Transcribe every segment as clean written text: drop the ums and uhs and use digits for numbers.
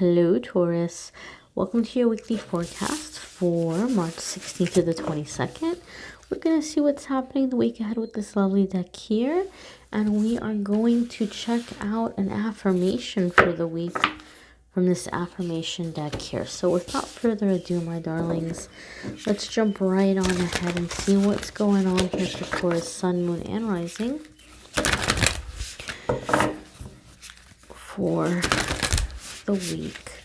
Hello, Taurus. Welcome to your weekly forecast for March 16th to the 22nd. We're going to see what's happening the week ahead with this lovely deck here. And we are going to check out an affirmation for the week from this affirmation deck here. So without further ado, my darlings, let's jump right on ahead and see what's going on here for Taurus, Sun, Moon, and Rising for the week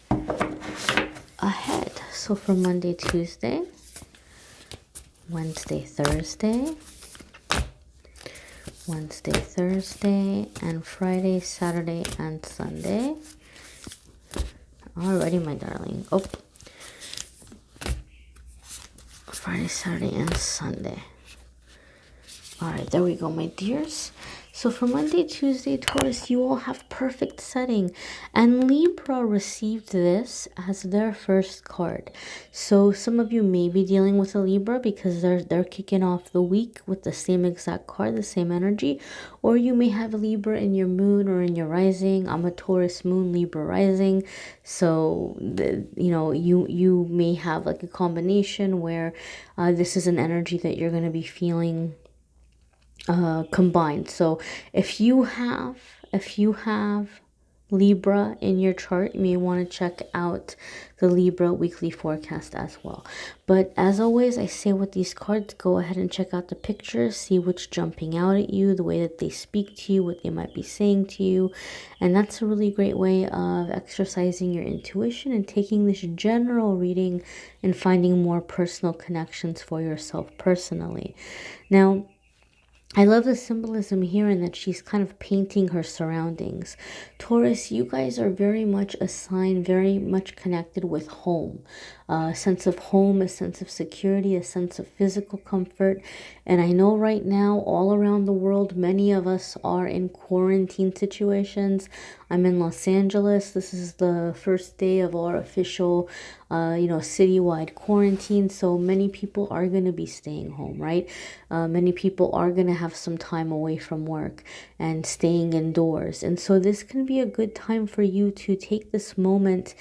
ahead. So for Monday, Tuesday, Wednesday, Thursday, and Friday, Saturday, and Sunday. Alrighty, my darling. Oh, Friday, Saturday, and Sunday. Alright, there we go, my dears. So for Monday, Tuesday, Taurus, you all have perfect setting. And Libra received this as their first card. So some of you may be dealing with a Libra because they're kicking off the week with the same exact card, the same energy. Or you may have a Libra in your moon or in your rising. I'm a Taurus moon, Libra rising. So, you may have like a combination where this is an energy that you're going to be feeling combined. So if you have Libra in your chart, you may want to check out the Libra weekly forecast as well. But as always, I say with these cards, go ahead and check out the pictures, see what's jumping out at you, the way that they speak to you, what they might be saying to you. And that's a really great way of exercising your intuition and taking this general reading and finding more personal connections for yourself personally. Now, I love the symbolism here in that she's kind of painting her surroundings. Taurus, you guys are very much a sign, very much connected with home. A sense of home, a sense of security, a sense of physical comfort. And I know right now, all around the world, many of us are in quarantine situations. I'm in Los Angeles. This is the first day of our official, citywide quarantine. So many people are going to be staying home, right? Many people are going to have some time away from work and staying indoors. And so this can be a good time for you to take this moment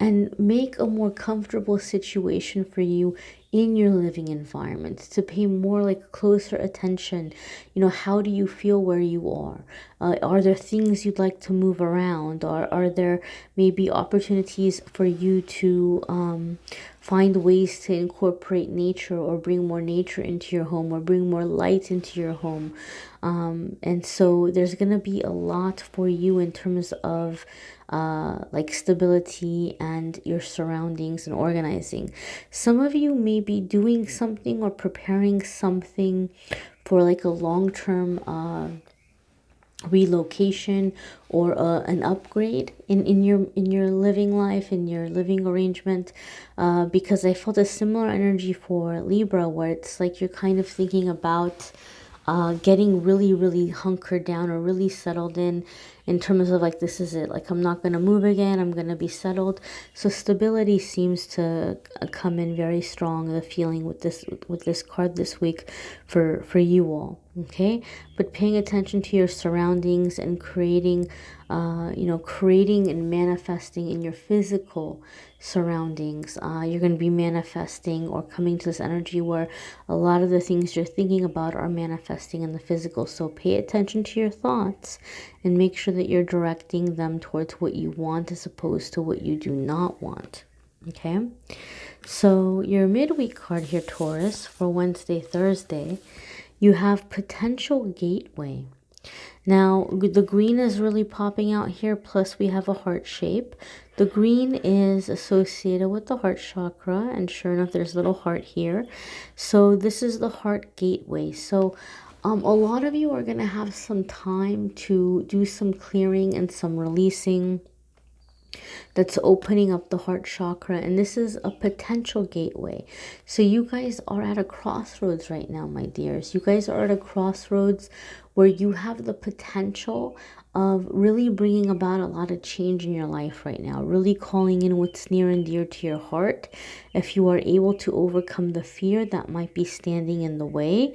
and make a more comfortable situation for you in your living environment, to pay more like closer attention. How do you feel where you are? Are there things you'd like to move around? Or are there maybe opportunities for you to find ways to incorporate nature or bring more nature into your home or bring more light into your home? And so there's going to be a lot for you in terms of like stability and your surroundings and organizing. Some of you may be doing something or preparing something for like a long-term relocation or an upgrade in your living life, in your living arrangement, because I felt a similar energy for Libra, where it's like you're kind of thinking about getting really, really hunkered down or really settled in terms of like, this is it. Like, I'm not going to move again. I'm going to be settled. So stability seems to come in very strong, the feeling with this card this week for you all. Okay. But paying attention to your surroundings and creating and manifesting in your physical surroundings. You're going to be manifesting or coming to this energy where a lot of the things you're thinking about are manifesting in the physical. So pay attention to your thoughts and make sure that you're directing them towards what you want as opposed to what you do not want. Okay. So your midweek card here, Taurus, for Wednesday, Thursday, you have potential gateway. Now, the green is really popping out here, plus we have a heart shape. The green is associated with the heart chakra, and sure enough, there's a little heart here. So this is the heart gateway. So a lot of you are going to have some time to do some clearing and some releasing that's opening up the heart chakra, and this is a potential gateway. So you guys are at a crossroads right now, my dears. You guys are at a crossroads where you have the potential of really bringing about a lot of change in your life right now, really calling in what's near and dear to your heart. If you are able to overcome the fear that might be standing in the way,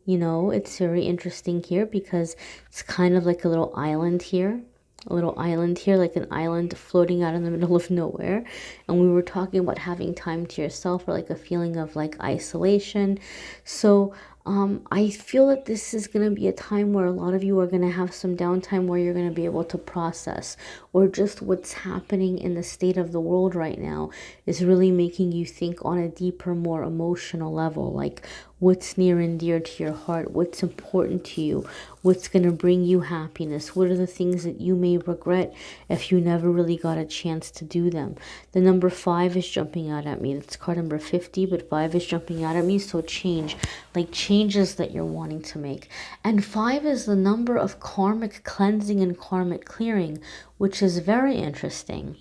it's very interesting here because it's kind of like a little island here. little island here, like an island floating out in the middle of nowhere. And we were talking about having time to yourself, or like a feeling of like isolation. So I feel that this is going to be a time where a lot of you are going to have some downtime, where you're going to be able to process, or just what's happening in the state of the world right now is really making you think on a deeper, more emotional level, like what's near and dear to your heart, what's important to you, what's going to bring you happiness, what are the things that you may regret if you never really got a chance to do them. The number 5 is jumping out at me. It's card number 50, but 5 is jumping out at me. So change, like changes that you're wanting to make. And 5 is the number of karmic cleansing and karmic clearing, which is very interesting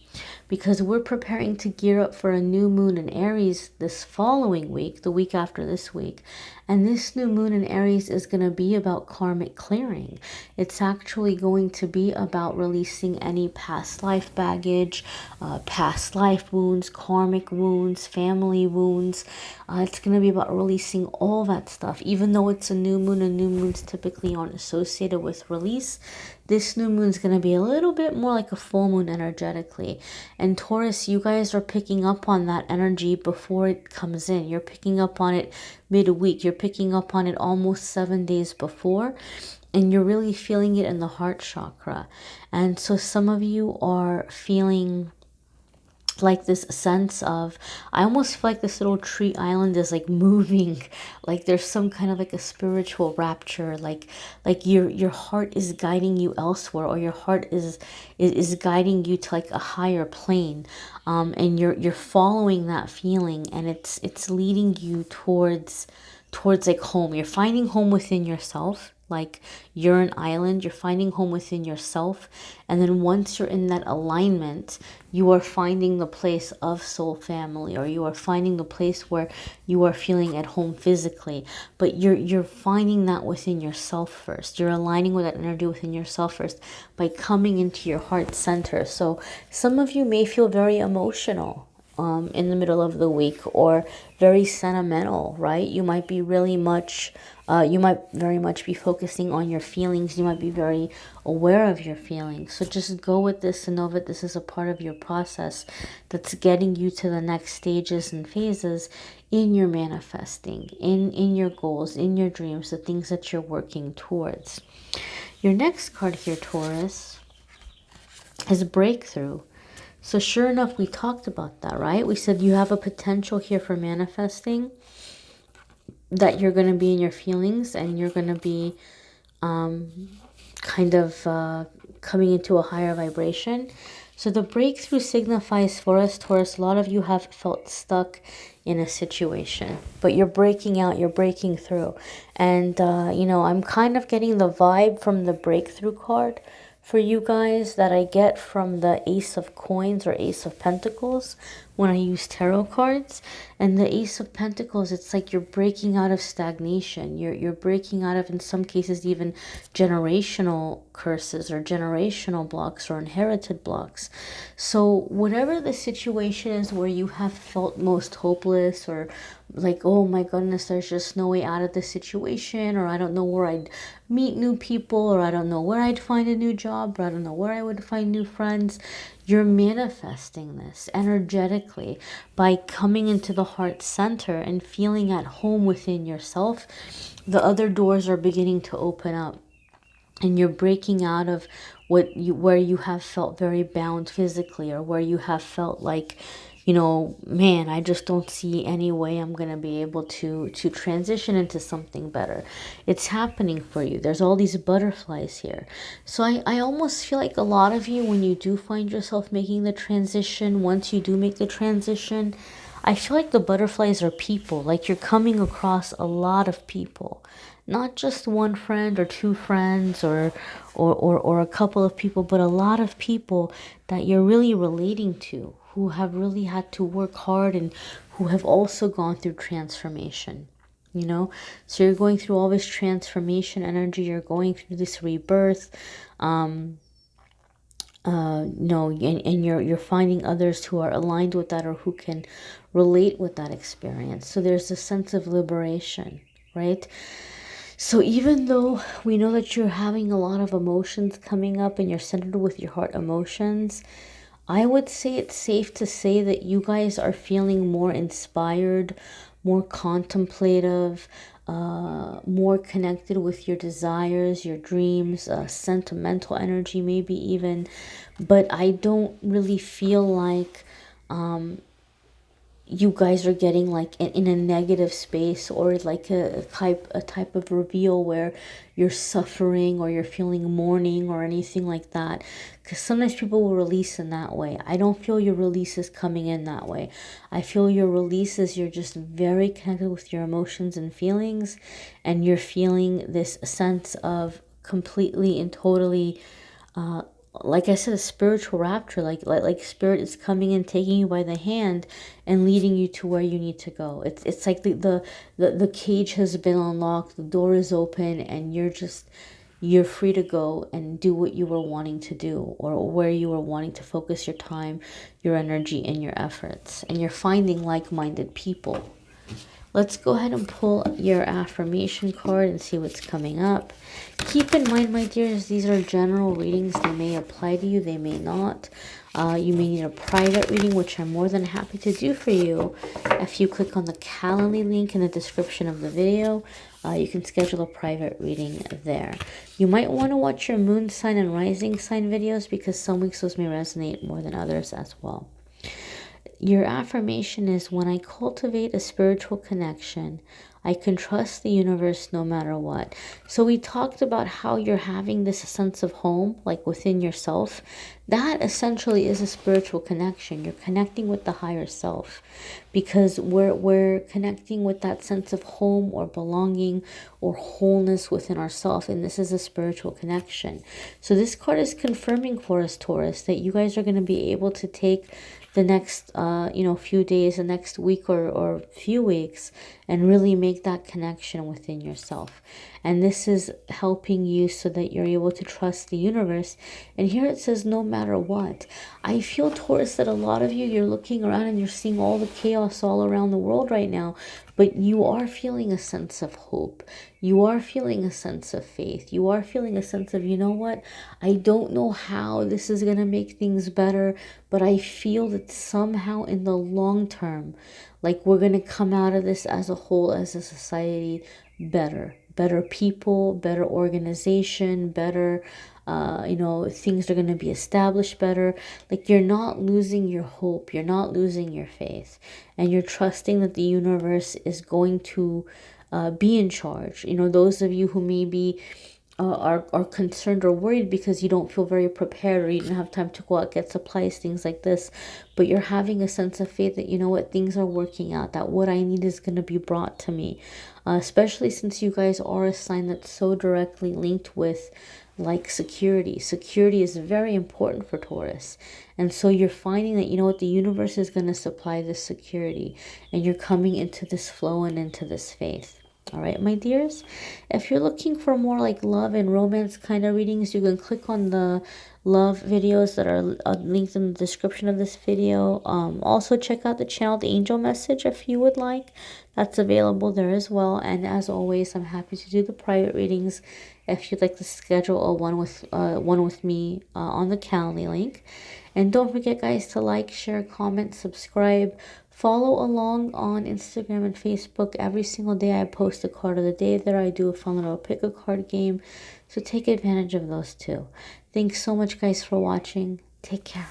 because we're preparing to gear up for a new moon in Aries this following week, the week after this week. And this new moon in Aries is going to be about karmic clearing. It's actually going to be about releasing any past life baggage, past life wounds, karmic wounds, family wounds. It's going to be about releasing all that stuff. Even though it's a new moon, and new moons typically aren't associated with release, this new moon is going to be a little bit more like a full moon energetically. And Taurus, you guys are picking up on that energy before it comes in. You're picking up on it midweek. You're picking up on it almost 7 days before. And you're really feeling it in the heart chakra. And so some of you are feeling like this sense of, I almost feel like this little tree island is like moving, like there's some kind of like a spiritual rapture, like your heart is guiding you elsewhere, or your heart is guiding you to like a higher plane, and you're following that feeling, and it's leading you towards like home. You're finding home within yourself. Like you're an island, you're finding home within yourself. And then once you're in that alignment, you are finding the place of soul family, or you are finding the place where you are feeling at home physically. But you're finding that within yourself first. You're aligning with that energy within yourself first by coming into your heart center. So some of you may feel very emotional in the middle of the week, or very sentimental, right? You might be really much, you might very much be focusing on your feelings. You might be very aware of your feelings. So just go with this and know that this is a part of your process that's getting you to the next stages and phases in your manifesting, in your goals, in your dreams, the things that you're working towards. Your next card here, Taurus, is breakthrough. So sure enough, we talked about that, right? We said you have a potential here for manifesting, that you're going to be in your feelings, and you're going to be kind of coming into a higher vibration. So the breakthrough signifies for us, Taurus, a lot of you have felt stuck in a situation, but you're breaking out, you're breaking through. And, you know, I'm kind of getting the vibe from the breakthrough card for you guys that I get from the Ace of Coins or Ace of Pentacles when I use tarot cards. And the Ace of Pentacles, it's like you're breaking out of stagnation. You're breaking out of, in some cases, even generational curses or generational blocks or inherited blocks. So whatever the situation is where you have felt most hopeless, or like, oh my goodness, there's just no way out of this situation, or I don't know where I'd meet new people, or I don't know where I'd find a new job, or I don't know where I would find new friends, you're manifesting this energetically by coming into the heart center and feeling at home within yourself. The other doors are beginning to open up, and you're breaking out of where you have felt very bound physically, or where you have felt like, you know, man, I just don't see any way I'm going to be able to transition into something better. It's happening for you. There's all these butterflies here. So I almost feel like a lot of you, when you do find yourself making the transition, once you do make the transition, I feel like the butterflies are people. Like you're coming across a lot of people. Not just one friend or two friends or a couple of people, but a lot of people that you're really relating to, who have really had to work hard and who have also gone through transformation, you know? So you're going through all this transformation energy. You're going through this rebirth, and you're finding others who are aligned with that, or who can relate with that experience. So there's a sense of liberation, right? So even though we know that you're having a lot of emotions coming up and you're centered with your heart emotions, I would say it's safe to say that you guys are feeling more inspired, more contemplative, more connected with your desires, your dreams, sentimental energy maybe even. But I don't really feel like you guys are getting like in a negative space, or like a type of reveal where you're suffering or you're feeling mourning or anything like that, because sometimes people will release in that way. I don't feel your release is coming in that way. I feel your release is you're just very connected with your emotions and feelings, and you're feeling this sense of completely and totally like I said, a spiritual rapture, like spirit is coming in, taking you by the hand and leading you to where you need to go. It's like the cage has been unlocked, the door is open, and you're free to go and do what you were wanting to do, or where you were wanting to focus your time, your energy, and your efforts. And you're finding like-minded people. Let's go ahead and pull your affirmation card and see what's coming up. Keep in mind, my dears, these are general readings. They may apply to you, they may not. You may need a private reading, which I'm more than happy to do for you. If you click on the Calendly link in the description of the video, you can schedule a private reading there. You might want to watch your moon sign and rising sign videos, because some weeks those may resonate more than others as well. Your affirmation is, when I cultivate a spiritual connection, I can trust the universe no matter what. So we talked about how you're having this sense of home, like within yourself. That essentially is a spiritual connection. You're connecting with the higher self, because we're connecting with that sense of home or belonging or wholeness within ourselves, and this is a spiritual connection. So this card is confirming for us, Taurus, that you guys are going to be able to take the next few days, the next week or few weeks, and really make that connection within yourself. And this is helping you so that you're able to trust the universe. And here it says, no matter what. I feel, Taurus, that a lot of you, you're looking around and you're seeing all the chaos all around the world right now, but you are feeling a sense of hope. You are feeling a sense of faith. You are feeling a sense of, you know what, I don't know how this is going to make things better, but I feel that somehow in the long term, like we're going to come out of this as a whole, as a society, better people, better organization, better, things are going to be established better. Like, you're not losing your hope, you're not losing your faith, and you're trusting that the universe is going to be in charge. Those of you who maybe are concerned or worried because you don't feel very prepared, or you didn't have time to go out, get supplies, things like this, but you're having a sense of faith that, you know what, things are working out, that what I need is going to be brought to me, especially since you guys are a sign that's so directly linked with like security. Security is very important for Taurus. And so you're finding that, you know what, the universe is going to supply this security, and you're coming into this flow and into this faith. All right, my dears, if you're looking for more like love and romance kind of readings, you can click on the love videos that are linked in the description of this video. Also check out the channel, The Angel Message, if you would like. That's available there as well. And as always, I'm happy to do the private readings if you'd like to schedule a one with me on the Calendly link. And don't forget, guys, to like, share, comment, subscribe. Follow along on Instagram and Facebook. Every single day I post a card of the day there. I do a fun little pick a card game. So take advantage of those too. Thanks so much, guys, for watching. Take care.